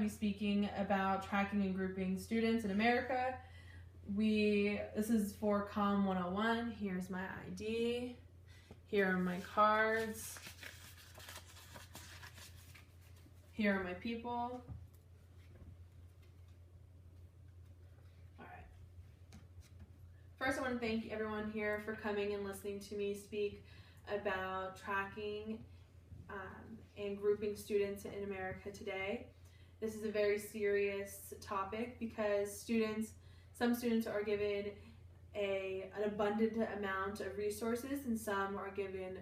be speaking about tracking and grouping students in America. This is for COM 101. Here's my ID. Here are my cards. Here are my people. All right. First, I want to thank everyone here for coming and listening to me speak about tracking and grouping students in America today. This is a very serious topic because some students are given an abundant amount of resources and some are given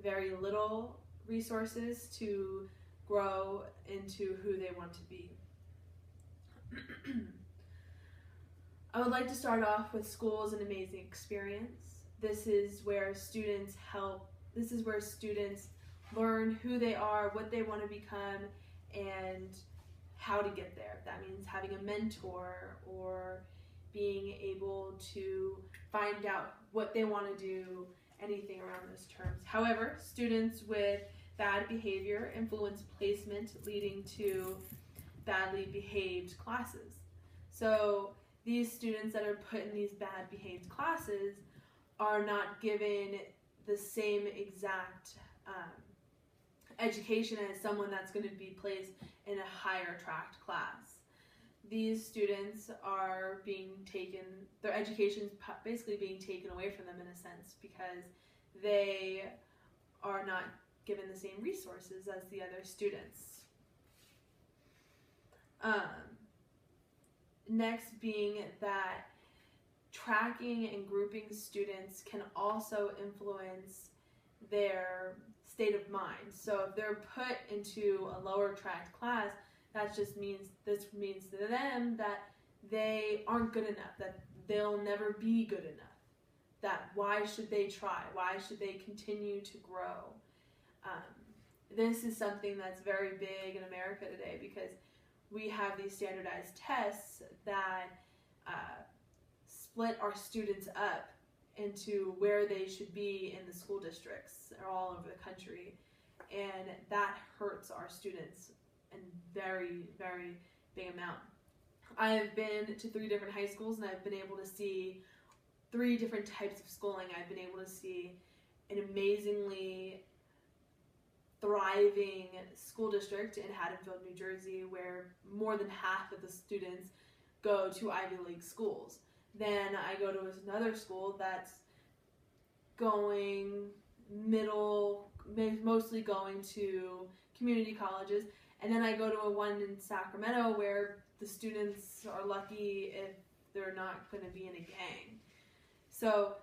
very little resources to grow into who they want to be. I would like to start off with school as an amazing experience. This is where students learn who they are, what they want to become, and how to get there. That means having a mentor or being able to find out what they want to do, anything around those terms. However, students with bad behavior influence placement, leading to badly behaved classes. So these students that are put in these bad behaved classes are not given the same exact education as someone that's going to be placed in a higher tracked class. These students are their education is basically being taken away from them in a sense because they are not given the same resources as the other students. Next being that tracking and grouping students can also influence their state of mind. So if they're put into a lower tracked class, this means to them that they aren't good enough, that they'll never be good enough, that why should they try, why should they continue to grow. This is something that's very big in America today because we have these standardized tests that split our students up into where they should be in the school districts all over the country, and that hurts our students in very, very big amount. I have been to 3 different high schools and I've been able to see 3 different types of schooling. I've been able to see an amazingly thriving school district in Haddonfield, New Jersey, where more than half of the students go to Ivy League schools. Then I go to another school that's going middle, mostly going to community colleges, and then I go to one in Sacramento where the students are lucky if they're not going to be in a gang. So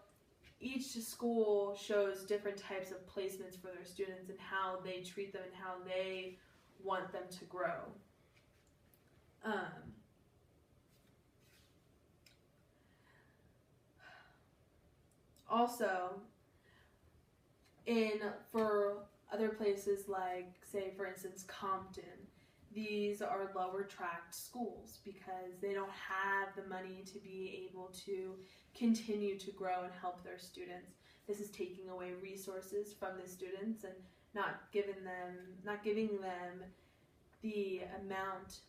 each school shows different types of placements for their students and how they treat them and how they want them to grow. Also, for other places like, say, for instance, Compton, these are lower tracked schools because they don't have the money to be able to continue to grow and help their students. This is taking away resources from the students and not giving them the amount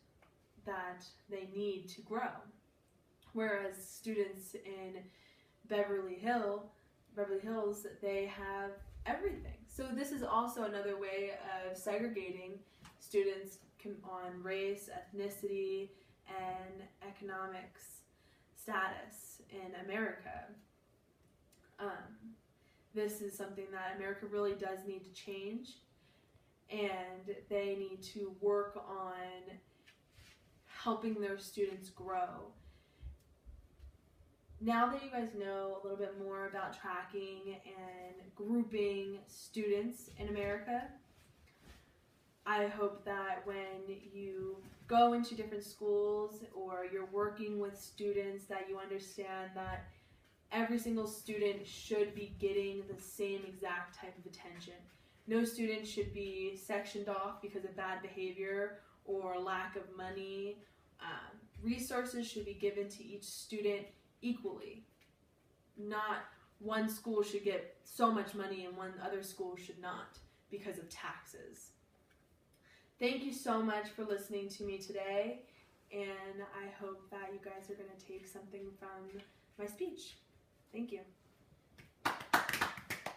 that they need to grow. Whereas students in Beverly Hills, they have everything. So this is also another way of segregating students on race, ethnicity, and economics status in America. This is something that America really does need to change, and they need to work on helping their students grow. Now that you guys know a little bit more about tracking and grouping students in America, I hope that when you go into different schools or you're working with students that you understand that every single student should be getting the same exact type of attention. No student should be sectioned off because of bad behavior or lack of money. Resources should be given to each student equally. Not one school should get so much money and one other school should not because of taxes. Thank you so much for listening to me today, and I hope that you guys are going to take something from my speech. Thank you.